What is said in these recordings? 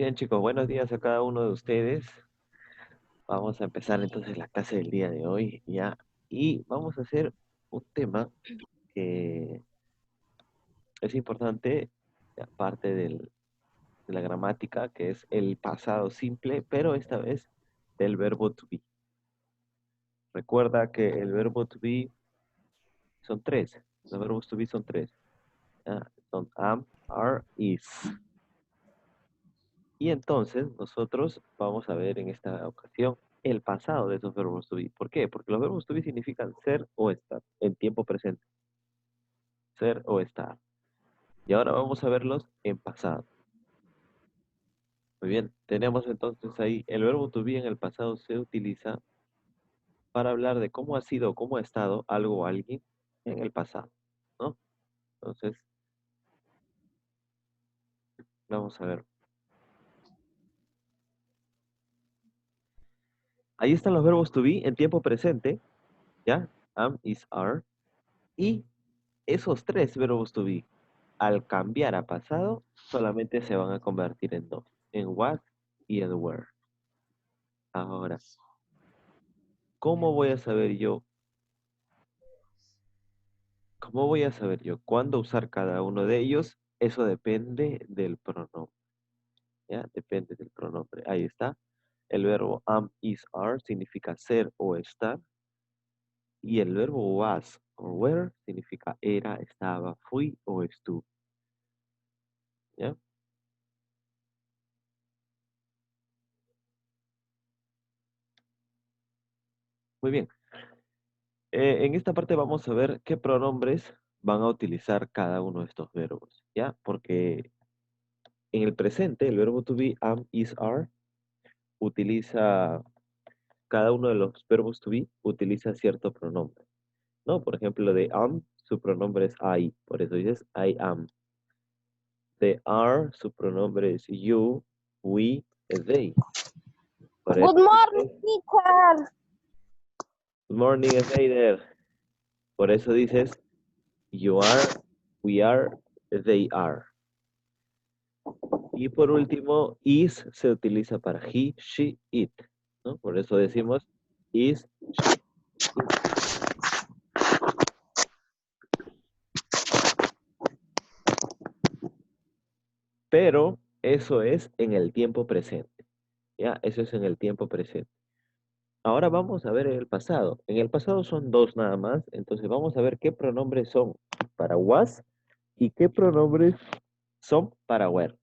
Bien, chicos, buenos días a cada uno de ustedes. Vamos a empezar entonces la clase del día de hoy, ya. Y vamos a hacer un tema que es importante, aparte de la gramática, que es el pasado simple, pero esta vez del verbo to be. Recuerda que el verbo to be son tres. Los verbos to be son tres. ¿Ya? Son am, are, is. Y entonces nosotros vamos a ver en esta ocasión el pasado de esos verbos to be. ¿Por qué? Porque los verbos to be significan ser o estar en tiempo presente. Ser o estar. Y ahora vamos a verlos en pasado. Muy bien, tenemos entonces ahí el verbo to be en el pasado se utiliza para hablar de cómo ha sido o cómo ha estado algo o alguien en el pasado, ¿no? Entonces, vamos a ver. Ahí están los verbos to be en tiempo presente, ¿ya? Am, is, are. Y esos tres verbos to be, al cambiar a pasado, solamente se van a convertir en dos, en was y en were. Ahora, ¿cómo voy a saber yo? ¿Cómo voy a saber yo cuándo usar cada uno de ellos? Eso depende del pronombre, ¿ya? Depende del pronombre. Ahí está. El verbo am, is, are significa ser o estar. Y el verbo was o were significa era, estaba, fui o estuve, ¿ya? Muy bien. En esta parte vamos a ver qué pronombres van a utilizar cada uno de estos verbos, ¿ya? Porque en el presente, el verbo to be, am, is, are, utiliza, cada uno de los verbos to be utiliza cierto pronombre, ¿no? Por ejemplo, de am, su pronombre es I, por eso dices I am. De are, su pronombre es you, we, they. Por Good eso morning, dices, teacher. good morning, there. Por eso dices, you are, we are, they are. Y por último, is se utiliza para he, she, it, ¿no? Por eso decimos is, she, it. Pero eso es en el tiempo presente, ¿ya? Eso es en el tiempo presente. Ahora vamos a ver el pasado. En el pasado son dos nada más, entonces vamos a ver qué pronombres son para was y qué pronombres son para were.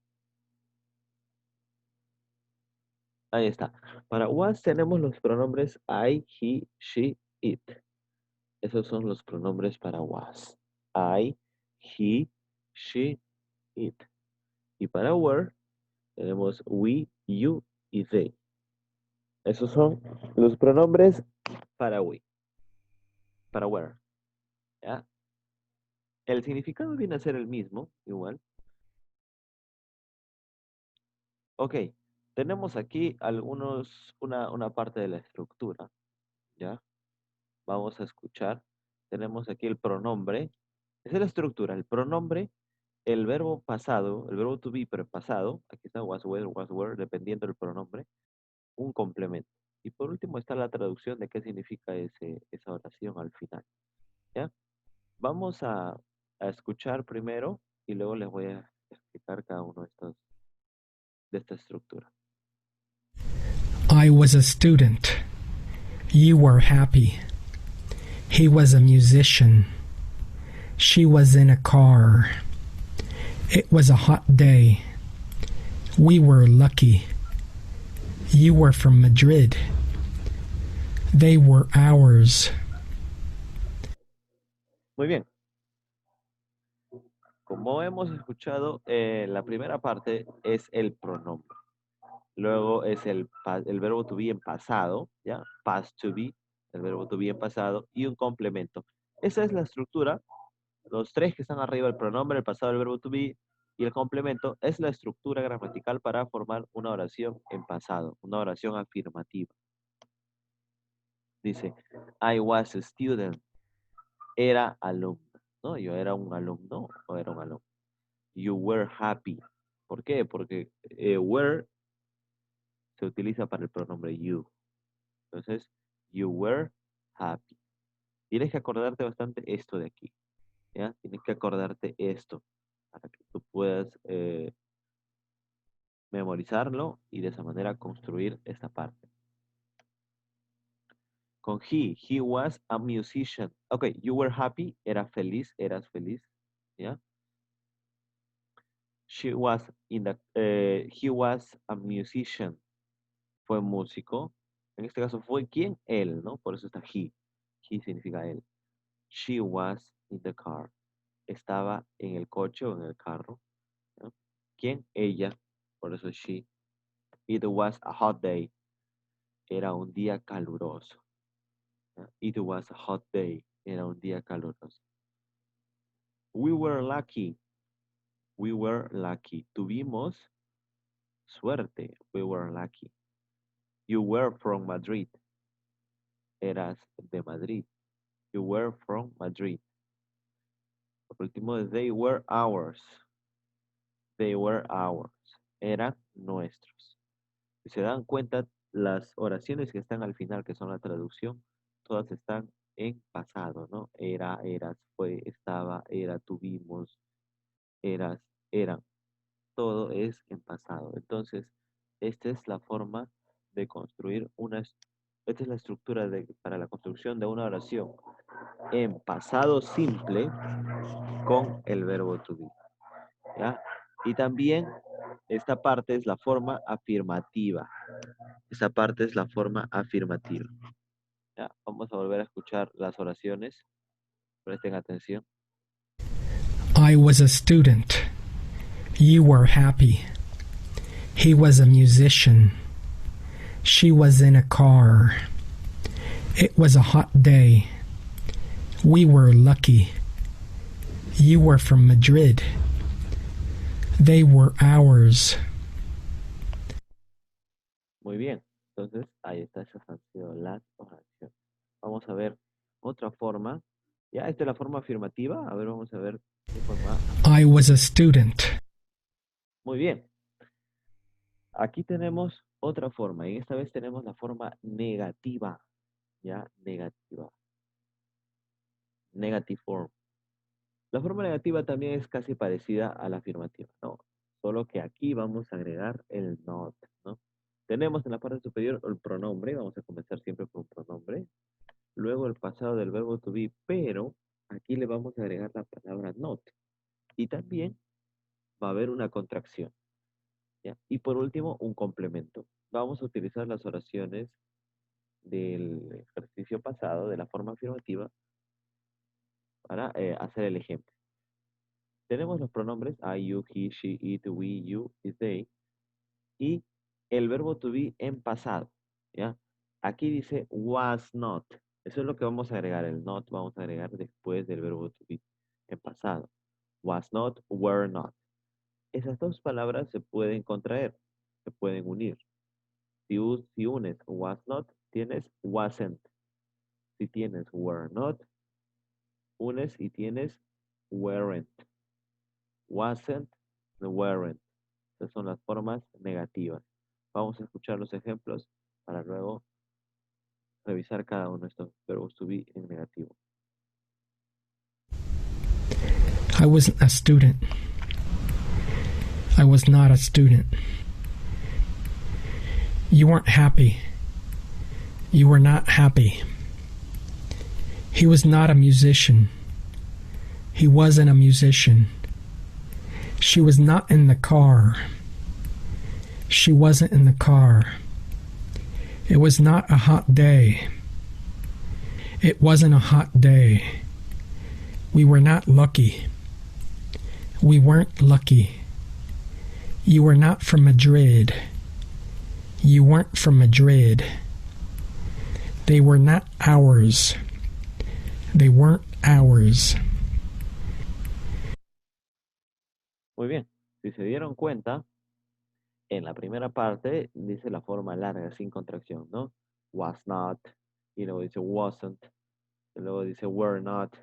Ahí está. Para was tenemos los pronombres I, he, she, it. Esos son los pronombres para was. I, he, she, it. Y para were tenemos we, you y they. Esos son los pronombres para we, para were. ¿Ya? El significado viene a ser el mismo, igual. Ok, tenemos aquí una parte de la estructura, ¿ya? Vamos a escuchar. Tenemos aquí el pronombre. Esa es la estructura, el pronombre, el verbo pasado, el verbo to be, pero en pasado. Aquí está was were, dependiendo del pronombre. Un complemento. Y por último está la traducción de qué significa esa oración al final, ¿ya? Vamos a escuchar primero y luego les voy a explicar cada uno de esta estructura. I was a student. You were happy. He was a musician. She was in a car. It was a hot day. We were lucky. You were from Madrid. They were ours. Muy bien. Como hemos escuchado, la primera parte es el pronombre. Luego es el verbo to be en pasado, ¿ya? Past to be, el verbo to be en pasado, y un complemento. Esa es la estructura. Los tres que están arriba, el pronombre, el pasado, el verbo to be y el complemento, es la estructura gramatical para formar una oración en pasado, una oración afirmativa. Dice, I was a student. Era alumno, ¿no? Yo era un alumno o era un alumno. You were happy. ¿Por qué? Porque were se utiliza para el pronombre you. Entonces, you were happy. Tienes que acordarte bastante esto de aquí. ¿Ya? Tienes que acordarte esto para que tú puedas memorizarlo y de esa manera construir esta parte. Con he was a musician. Ok, you were happy, era feliz, eras feliz. ¿Ya? She was in the, he was a musician, fue músico. En este caso fue quién, él, ¿no? Por eso está he. He significa él. She was in the car. Estaba en el coche o en el carro. ¿No? ¿Quién? Ella. Por eso she. It was a hot day. Era un día caluroso. ¿No? It was a hot day. Era un día caluroso. We were lucky. We were lucky. Tuvimos suerte. We were lucky. You were from Madrid. Eras de Madrid. You were from Madrid. Por último, they were ours. They were ours. Eran nuestros. Si se dan cuenta, las oraciones que están al final, que son la traducción, todas están en pasado, ¿no? Era, eras, fue, estaba, era, tuvimos, eras, eran. Todo es en pasado. Entonces, esta es la forma de construir esta es la estructura para la construcción de una oración en pasado simple con el verbo to be. ¿Ya? Y también esta parte es la forma afirmativa. Esta parte es la forma afirmativa. ¿Ya? Vamos a volver a escuchar las oraciones. Presten atención. I was a student. You were happy. He was a musician. She was in a car. It was a hot day. We were lucky. You were from Madrid. They were ours. Muy bien. Entonces, ahí está, esas han sido las oraciones. Vamos a ver otra forma. Ya, esta es la forma afirmativa. A ver, vamos a ver qué forma. I was a student. Muy bien. Aquí tenemos otra forma. Y esta vez tenemos la forma negativa. Ya, negativa. Negative form. La forma negativa también es casi parecida a la afirmativa, ¿no? Solo que aquí vamos a agregar el not, ¿no? Tenemos en la parte superior el pronombre, vamos a comenzar siempre con un pronombre. Luego el pasado del verbo to be, pero aquí le vamos a agregar la palabra not. Y también va a haber una contracción, ¿ya? Y por último, un complemento. Vamos a utilizar las oraciones del ejercicio pasado, de la forma afirmativa, para hacer el ejemplo. Tenemos los pronombres I, you, he, she, it, we, you y they. Y el verbo to be en pasado. ¿Ya? Aquí dice was not. Eso es lo que vamos a agregar. El not vamos a agregar después del verbo to be en pasado. Was not, were not. Esas dos palabras se pueden contraer, se pueden unir. Si unes was not, tienes wasn't. Si tienes were not, unes y tienes weren't. Wasn't, weren't. Estas son las formas negativas. Vamos a escuchar los ejemplos para luego revisar cada uno de estos verbos to be en negativo. I wasn't a student. I was not a student. You weren't happy. You were not happy. He was not a musician. He wasn't a musician. She was not in the car. She wasn't in the car. It was not a hot day. It wasn't a hot day. We were not lucky. We weren't lucky. You were not from Madrid. You weren't from Madrid. They were not ours. They weren't ours. Muy bien. Si se dieron cuenta, en la primera parte dice la forma larga, sin contracción, ¿no? Was not, y luego dice wasn't, y luego dice were not,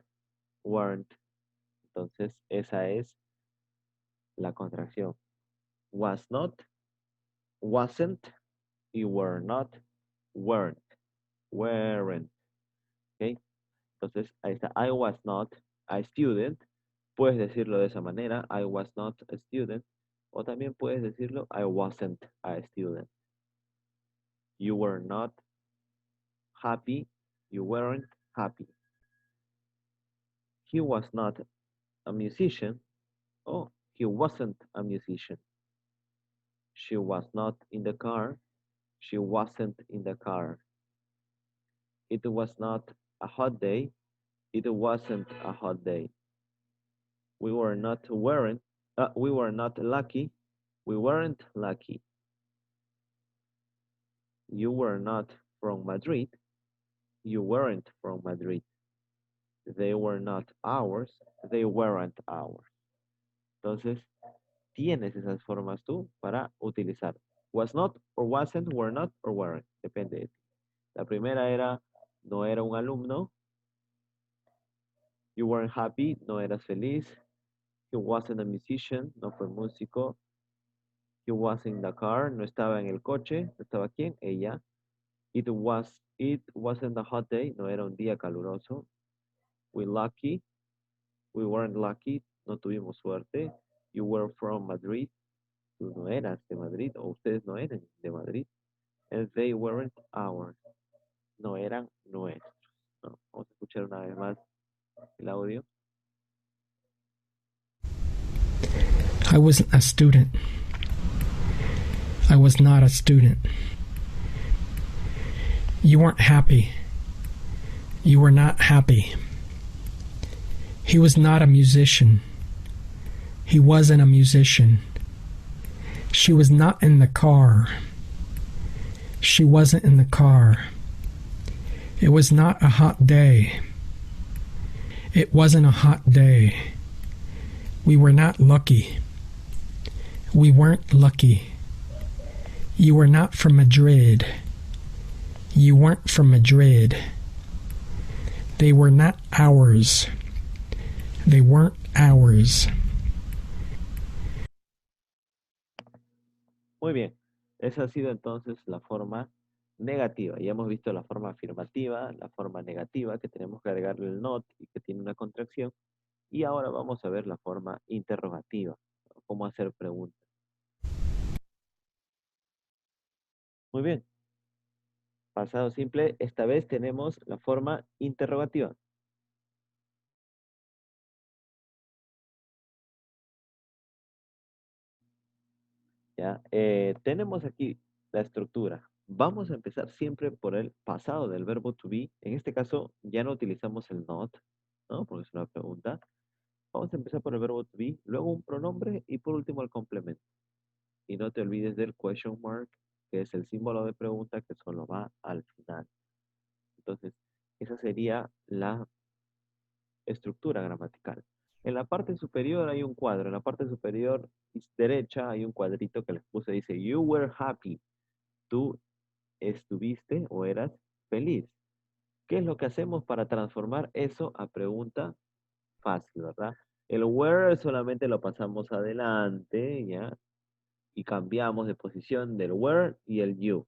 weren't. Entonces, esa es la contracción. was not, wasn't, y were not, weren't, weren't. ¿Ok? Entonces, ahí está. I was not a student. Puedes decirlo de esa manera. I was not a student. O también puedes decirlo, I wasn't a student. You were not happy. You weren't happy. He was not a musician. Oh, he wasn't a musician. She was not in the car. She wasn't in the car. It was not a hot day. It wasn't a hot day. We were not we were not lucky. We weren't lucky. You were not from Madrid. You weren't from Madrid. They were not ours. They weren't ours. Entonces, tienes esas formas tú para utilizar. Was not or wasn't, were not or weren't. Depende de ti. La primera era, no era un alumno. You weren't happy, no eras feliz. He wasn't a musician, no fue músico. He was in the car, no estaba en el coche. ¿No estaba quién? Ella. It wasn't a hot day, no era un día caluroso. We weren't lucky, no tuvimos suerte. You were from Madrid, tú no eras de Madrid, o ustedes no eran de Madrid. And they weren't ours, no eran nuestros. No, vamos a escuchar una vez más el audio. I wasn't a student. I was not a student. You weren't happy. You were not happy. He was not a musician. He wasn't a musician. She was not in the car. She wasn't in the car. It was not a hot day. It wasn't a hot day. We were not lucky. We weren't lucky. You were not from Madrid. You weren't from Madrid. They were not ours. They weren't ours. Muy bien, esa ha sido entonces la forma negativa. Ya hemos visto la forma afirmativa, la forma negativa, que tenemos que agregarle el not y que tiene una contracción. Y ahora vamos a ver la forma interrogativa, cómo hacer preguntas. Muy bien. Pasado simple, esta vez tenemos la forma interrogativa. ¿Ya? Tenemos aquí la estructura. Vamos a empezar siempre por el pasado del verbo to be. En este caso ya no utilizamos el not, ¿no? Porque es una pregunta. Vamos a empezar por el verbo to be, luego un pronombre y por último el complemento. Y no te olvides del question mark, que es el símbolo de pregunta que solo va al final. Entonces, esa sería la estructura gramatical. En la parte superior hay un cuadro. En la parte superior derecha hay un cuadrito que les puse. Dice, you were happy. Tú estuviste o eras feliz. ¿Qué es lo que hacemos para transformar eso a pregunta fácil, verdad? El were solamente lo pasamos adelante, ¿ya? Y cambiamos de posición del were y el you,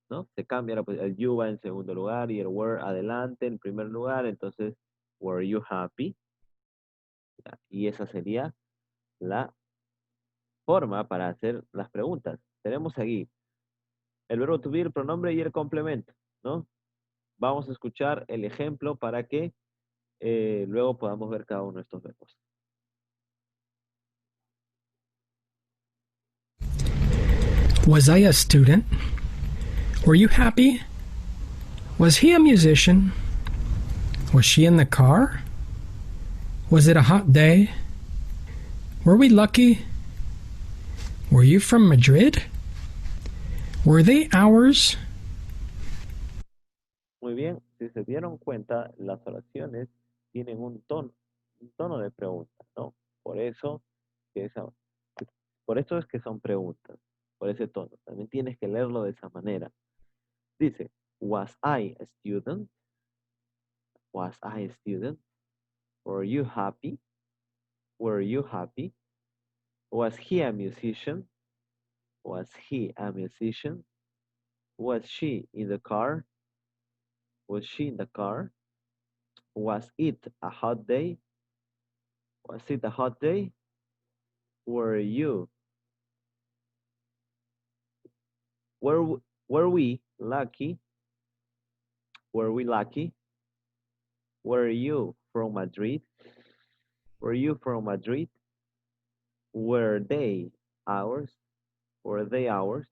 ¿no? Se cambia el you va en segundo lugar y el were adelante en primer lugar. Entonces, were you happy? ¿Ya? Y esa sería la forma para hacer las preguntas. Tenemos aquí el verbo to be, el pronombre y el complemento, ¿no? Vamos a escuchar el ejemplo para que luego podamos ver cada uno de estos verbos. Was I a student? Were you happy? Was he a musician? Was she in the car? Was it a hot day? Were we lucky? Were you from Madrid? Were they ours? Muy bien, si se dieron cuenta, las oraciones tienen un tono de pregunta, ¿no? Por eso, por eso es que son preguntas, por ese tono. También tienes que leerlo de esa manera. Dice, was I a student? Was I a student? Were you happy? Were you happy? Was he a musician? Was he a musician? Was she in the car? Was she in the car? Was it a hot day? Was it a hot day? Were you? Were we lucky? Were we lucky? Were you from Madrid? Were you from Madrid? Were they ours? Were they ours?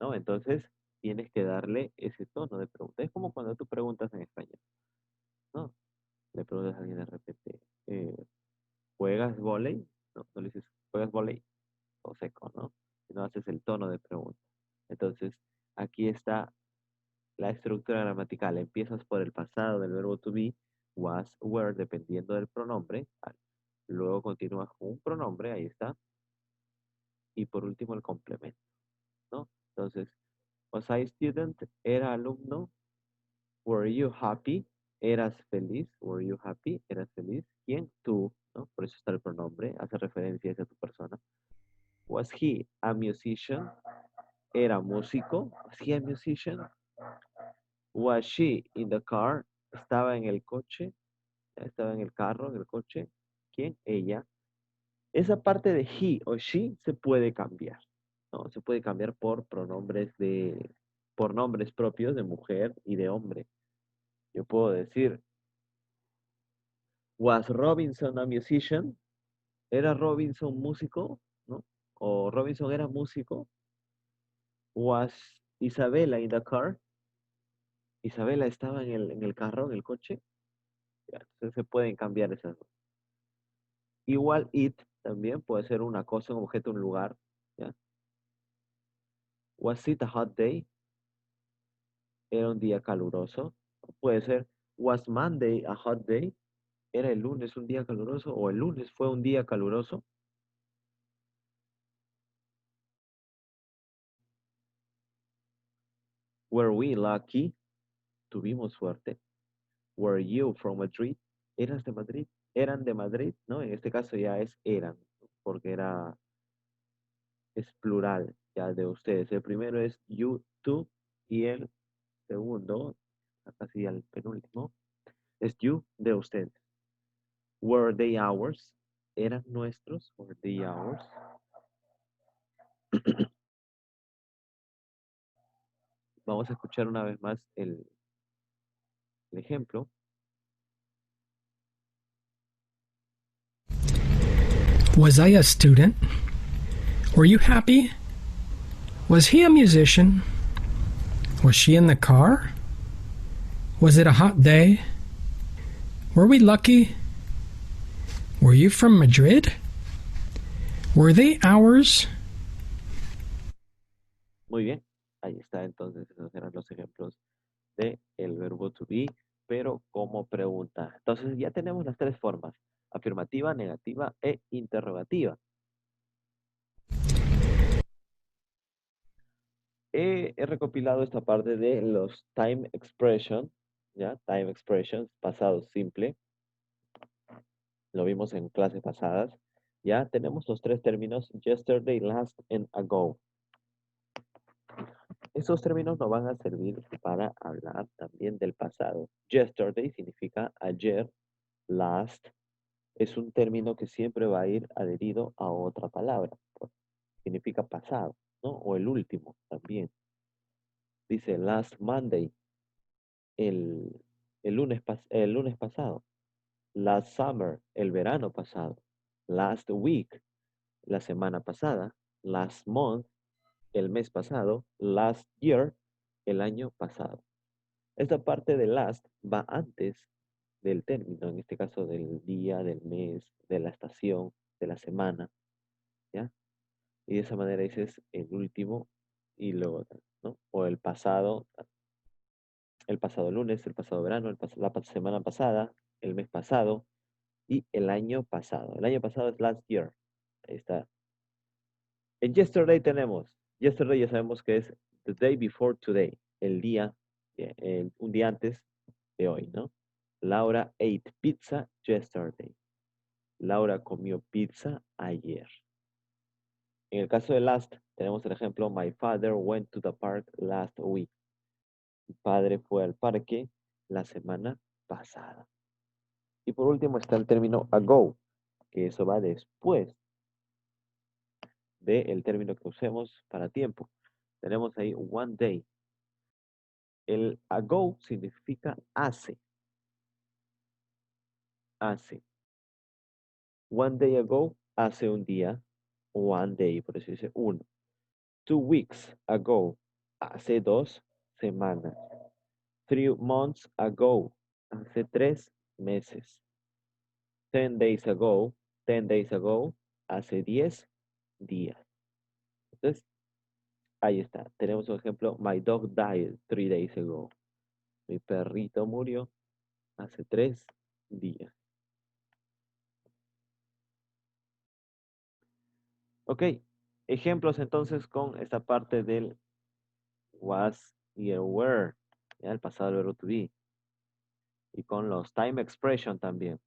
¿No? Entonces tienes que darle ese tono de pregunta. Es como cuando tú preguntas en español, ¿no? Le preguntas a alguien de repente, ¿juegas volei? No, no le dices, ¿juegas volei? O seco, ¿no? No haces el tono de pregunta. Entonces, aquí está la estructura gramatical. Empiezas por el pasado del verbo to be, was, were, dependiendo del pronombre. Luego continúas con un pronombre, ahí está. Y por último el complemento, ¿no? Entonces, was I student? ¿Era alumno? Were you happy? ¿Eras feliz? Were you happy? ¿Eras feliz? ¿Quién? Tú, ¿no? Por eso está el pronombre, hace referencia a tu persona. Was he a musician? ¿Era músico? Was he a musician? Was she in the car? ¿Estaba en el coche? ¿Estaba en el carro, en el coche? ¿Quién? Ella. Esa parte de he o she se puede cambiar, ¿no? Se puede cambiar por nombres propios de mujer y de hombre. Yo puedo decir, was Robinson a musician? ¿Era Robinson músico? ¿No? O Robinson era músico. Was Isabella in the car? Isabela estaba en el carro, en el coche. Ya, entonces se pueden cambiar esas dos. Igual it también puede ser una cosa, un objeto, un lugar. ¿Ya? Was it a hot day? Era un día caluroso. Puede ser, was Monday a hot day? ¿Era el lunes un día caluroso? ¿O el lunes fue un día caluroso? Were we lucky? ¿Tuvimos suerte? Were you from Madrid? ¿Eras de Madrid? ¿Eran de Madrid? ¿No? En este caso ya es eran, porque es plural ya de ustedes. El primero es you, tú, y el segundo, casi al penúltimo, es you, de ustedes. Were they ours? ¿Eran nuestros? Were they ours? Vamos a escuchar una vez más el ejemplo. Was I a student? Were you happy? Was he a musician? Was she in the car? Was it a hot day? Were we lucky? Were you from Madrid? Were they ours? Muy bien, ahí está entonces, esos eran los ejemplos de el verbo to be, pero como pregunta. Entonces ya tenemos las tres formas, afirmativa, negativa e interrogativa. He recopilado esta parte de los time expression, ¿ya? Time expressions, pasado simple. Lo vimos en clases pasadas. Ya tenemos los tres términos yesterday, last, and ago. Estos términos nos van a servir para hablar también del pasado. Yesterday significa ayer, last es un término que siempre va a ir adherido a otra palabra. Significa pasado, ¿no? O el último también. Dice last Monday, el, el lunes pasado. Last summer, el verano pasado. Last week, la semana pasada. Last month, el mes pasado. Last year, el año pasado. Esta parte de last va antes del término, en este caso del día, del mes, de la estación, de la semana, ¿ya? Y de esa manera dices el último y luego, ¿no? O el pasado lunes, el pasado verano, la semana pasada, el mes pasado y el año pasado. El año pasado es last year. Ahí está. En yesterday tenemos, yesterday ya sabemos que es the day before today, el día, un día antes de hoy, ¿no? Laura ate pizza yesterday. Laura comió pizza ayer. En el caso de last, tenemos el ejemplo, my father went to the park last week. Mi padre fue al parque la semana pasada. Y por último está el término ago, que eso va después del término que usemos para tiempo. Tenemos ahí one day. El ago significa hace. Hace. One day ago, hace un día. One day, por eso dice uno. 2 weeks ago, hace 2 semanas. 3 months ago, hace 3 meses. 10 days ago, hace 10 días. Entonces, ahí está. Tenemos un ejemplo. My dog died 3 days ago. Mi perrito murió hace 3 días. Ok. Ejemplos entonces con esta parte del was y el were. Ya el pasado del verbo to be. Y con los time expression también.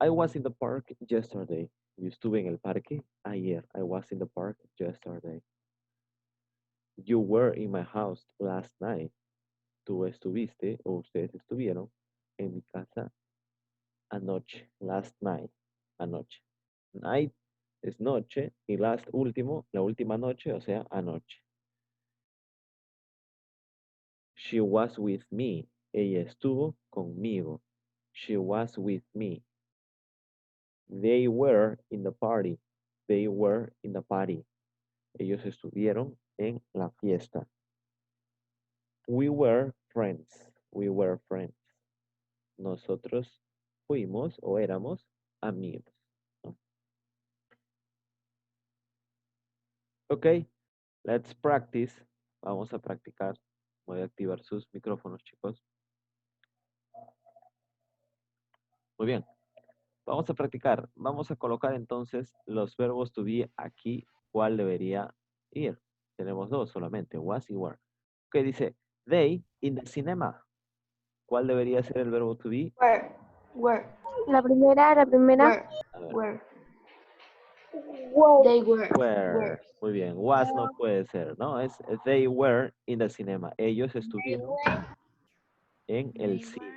I was in the park yesterday. Yo estuve en el parque ayer. I was in the park yesterday. You were in my house last night. Tú estuviste o ustedes estuvieron en mi casa anoche. Last night. Anoche. Night es noche y last último, la última noche, o sea, anoche. She was with me. Ella estuvo conmigo. She was with me. They were in the party. They were in the party. Ellos estuvieron en la fiesta. We were friends. We were friends. Nosotros fuimos o éramos amigos. ¿No? Ok, let's practice. Vamos a practicar. Voy a activar sus micrófonos, chicos. Muy bien. Vamos a practicar. Vamos a colocar entonces los verbos to be aquí. ¿Cuál debería ir? Tenemos 2 solamente, was y were. Ok, dice, they in the cinema. ¿Cuál debería ser el verbo to be? Were. La primera. A ver. Were. Wow. They were. Were. Muy bien. Was no puede ser, ¿no? Es they were in the cinema. Ellos estuvieron en el cine.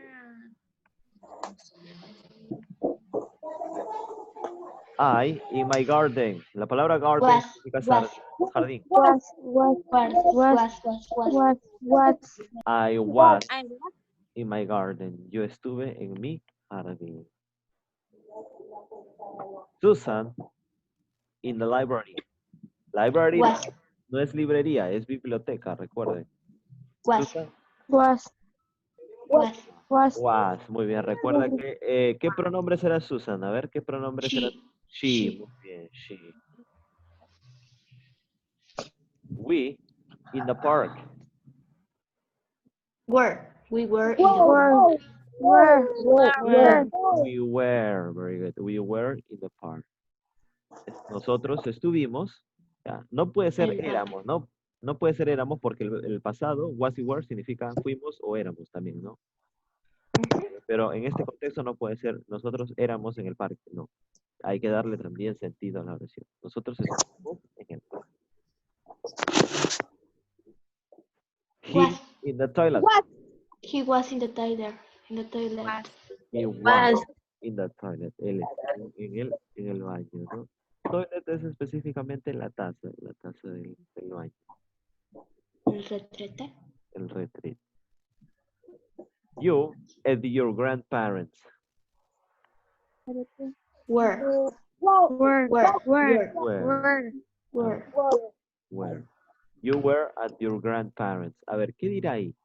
I in my garden. La palabra garden Was. significa jardín. Was. I was in my garden. Yo estuve en mi jardín. Susan in the library. Library Was. no es librería, es biblioteca, recuerden. Was. Susan Was. was. Muy bien, recuerda que ¿qué pronombre será Susan? A ver, ¿qué pronombre será? She. Muy bien, she. We in the park. Were. We were in the Were. We were, very good. We were in the park. Nosotros estuvimos. Ya. No puede ser éramos, ¿no? No puede ser éramos porque el pasado, was y were, significa fuimos o éramos también, ¿no? Pero en este contexto no puede ser nosotros éramos en el parque, no. Hay que darle también sentido a la oración. Nosotros estuvimos en el parque. He in the toilet. He was in the toilet. In the toilet. He was in the toilet. Él estuvo en el baño, ¿no? Toilet es específicamente la taza del baño. El retrete. El retrete. You and your grandparents. Were. You were at your grandparents. A ver, ¿qué dirá ahí?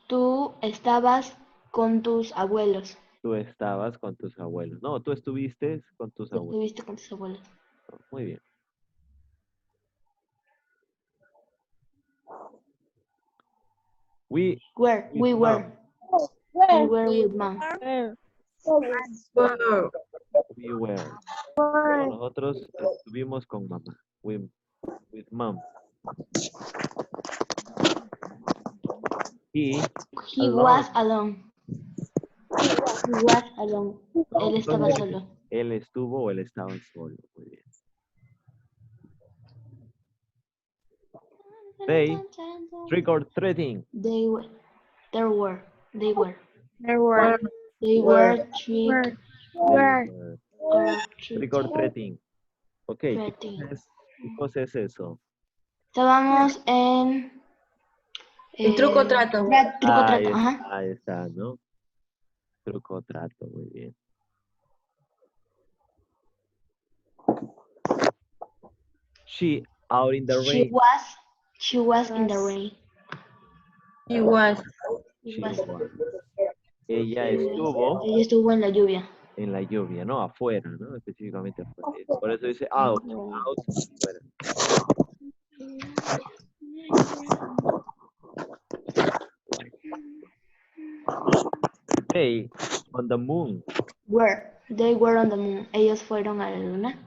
Tú estabas con tus abuelos. Tú estabas con tus abuelos. No, tú estuviste con tus abuelos. Estuviste con tus abuelos. Muy bien. We were with mom. We were. Pero nosotros estuvimos con mamá. With mom. He was alone. He was alone. Él estaba solo. Él estuvo o él estaba solo. Muy bien. They trick or treating. They were. There were. They were. There were. They were trick Were. or Trick or treating. Ok, treating. ¿qué cosa es eso? Estábamos en. El truco trato. Truco trato, ajá. Ahí está, ¿no? Truco trato, muy bien. She out in the rain. She was in the rain. He was. She was. Ella estuvo Ella estuvo en la lluvia. en la lluvia, ¿no? Afuera, ¿no? Específicamente afuera. Por eso dice out. Out, afuera. They on the moon. They were on the moon. Ellos fueron a la luna.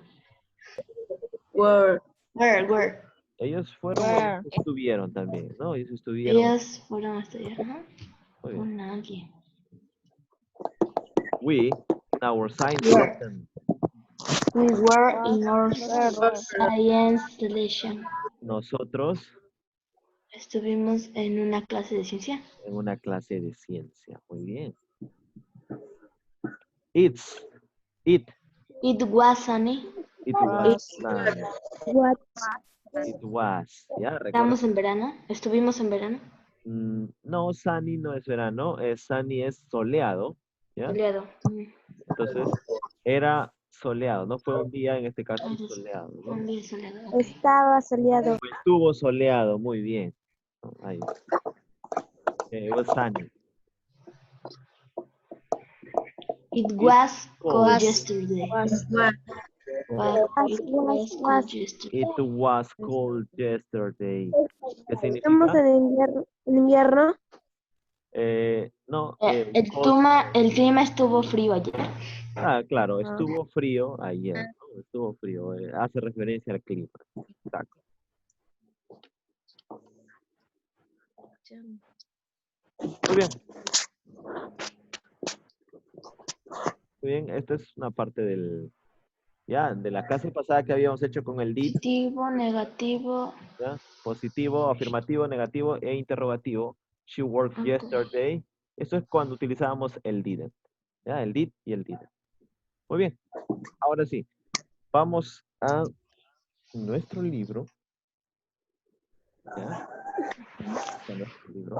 Were. Were. Ellos fueron, Where? ellos estuvieron también, ¿no? Ellos estuvieron. Ellos fueron a estudiar, ajá. Muy bien. Con nadie. We, in our science Were. lesson, We were in our science lesson. nosotros Estuvimos en una clase de ciencia. en una clase de ciencia. Muy bien. It It was sunny. was sunny. What? It was. ¿Ya? ¿Recuerdan? Estamos en verano. Estuvimos en verano. No, sunny no es verano. Sunny es soleado. ¿Ya? Soleado. Entonces, era soleado. No fue un día, en este caso, Ah, sí, sí. soleado. ¿no? Un día soleado. ok. Estaba soleado. Estuvo soleado. Muy bien. Ahí. It was sunny. It was cold was. yesterday. Was. It was cold yesterday. It was cold yesterday. ¿Qué Estamos significa? en invierno. No. El clima estuvo frío ayer. Claro, estuvo frío ayer, ¿no? Estuvo frío. Hace referencia al clima. Exacto. Muy bien. Muy bien, esta es una parte de la clase pasada que habíamos hecho con el did, Positivo, negativo. ¿ya? Positivo, afirmativo, negativo e interrogativo. She worked Ok. yesterday. Eso es cuando utilizábamos el didn't. ¿Ya? El did y el didn't. Muy bien. Ahora sí. Vamos a nuestro libro. ¿Ya? A nuestro libro.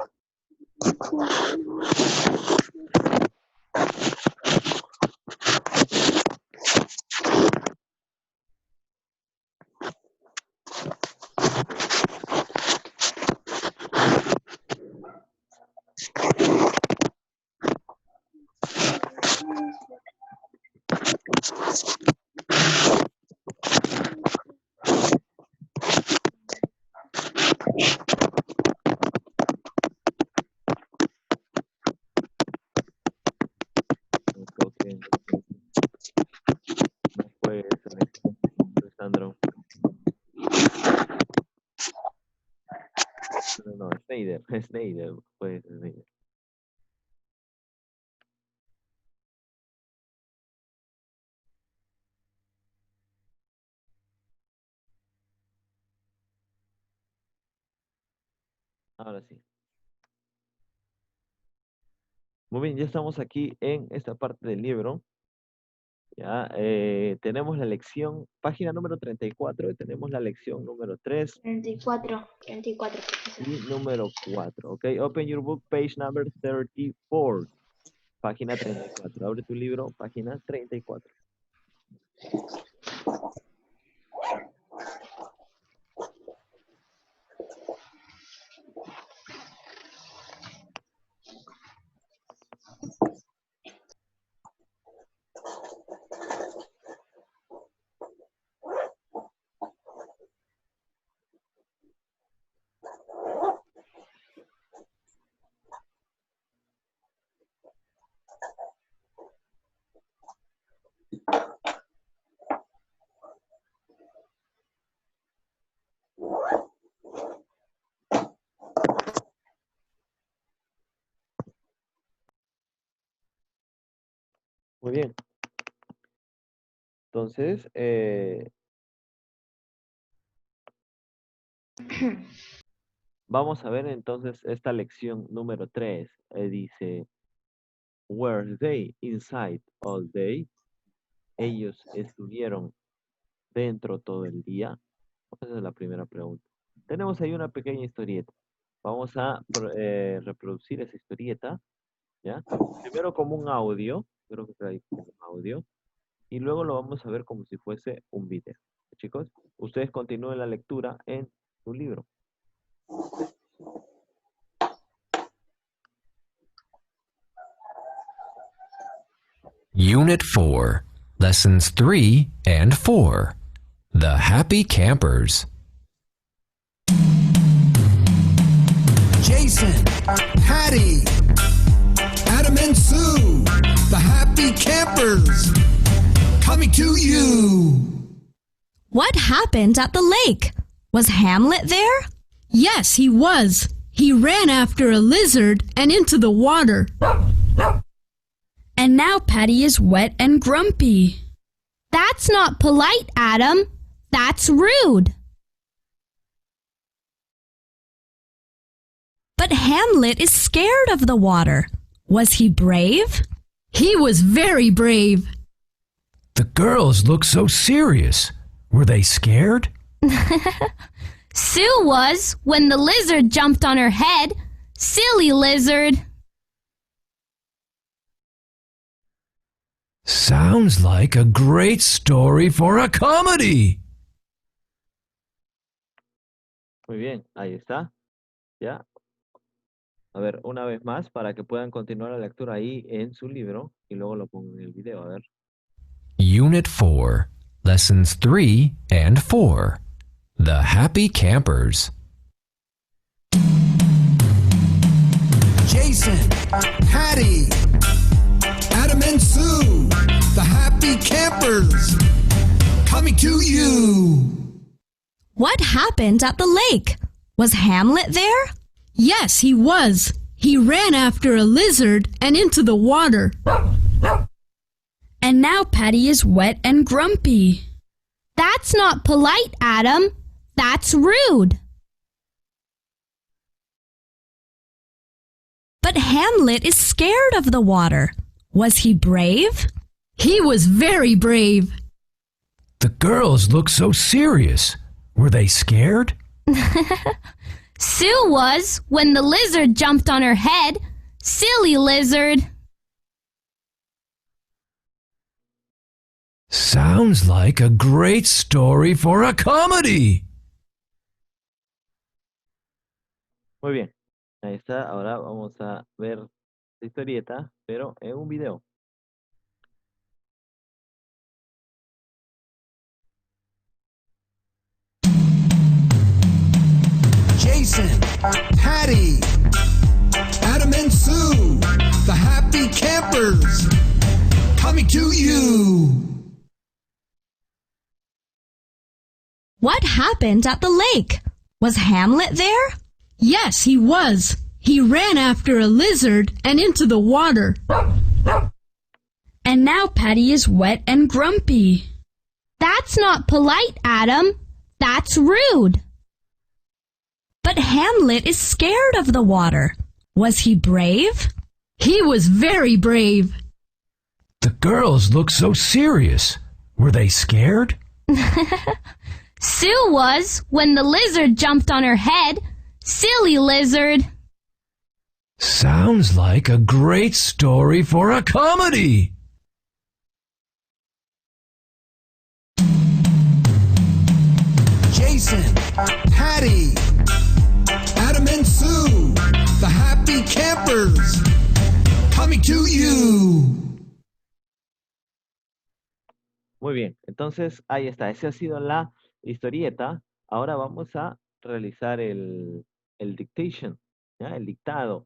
Okay. No fue Alessandro. No, Snyder. Snyder. Fue Snyder. Ahora sí. Muy bien, ya estamos aquí en esta parte del libro. Ya, tenemos la lección, página número 34, y tenemos la lección número 3 34, profesor. y número 4. Ok, open your book, page number 34. Página 34. Abre tu libro, página 34. Muy bien. Entonces, Vamos a ver entonces esta lección número 3. Dice, were they inside all day? Ellos estuvieron dentro todo el día. Esa es la primera pregunta. Tenemos ahí una pequeña historieta. Vamos a reproducir esa historieta, ¿ya? Primero como un audio, creo que está ahí como un audio, y luego lo vamos a ver como si fuese un video. Chicos, ustedes continúen la lectura en su libro. Unit 4, Lessons 3 and 4. The Happy Campers. Jason, Patty, Adam and Sue, the Happy Campers, coming to you. What happened at the lake? Was Hamlet there? Yes, he was. He ran after a lizard and into the water. And now Patty is wet and grumpy. That's not polite, Adam. That's rude. But Hamlet is scared of the water. Was he brave? He was very brave. The girls look so serious. Were they scared? Sue was when the lizard jumped on her head. Silly lizard. Sounds like a great story for a comedy. Muy bien, ahí está. Ya. A ver, una vez más para que puedan continuar la lectura ahí en su libro y luego lo pongo en el video. A ver. Unit 4, Lessons 3 and 4. The Happy Campers. Jason, Patty, Adam and Sue, the Happy Campers, coming to you. What happened at the lake? Was Hamlet there? Yes, he was. He ran after a lizard and into the water. And now Patty is wet and grumpy. That's not polite, Adam. That's rude. But Hamlet is scared of the water. Was he brave? He was very brave. The girls look so serious. Were they scared? Sue was when the lizard jumped on her head. Silly lizard. Sounds like a great story for a comedy. Muy bien. Ahí está. Ahora vamos a ver la historieta, pero en un video. Jason, Patty, Adam and Sue, the Happy Campers, coming to you. What happened at the lake? Was Hamlet there? Yes, he was. He ran after a lizard and into the water. And now Patty is wet and grumpy. That's not polite, Adam. That's rude. But Hamlet is scared of the water. Was he brave? He was very brave. The girls look so serious. Were they scared? Sue was when the lizard jumped on her head. Silly lizard. Sounds like a great story for a comedy. Jason, Patty, Adam and Sue, the Happy Campers, coming to you. Muy bien. Entonces, ahí está. Esa ha sido la historieta. Ahora vamos a realizar el dictation, ¿ya? El dictado.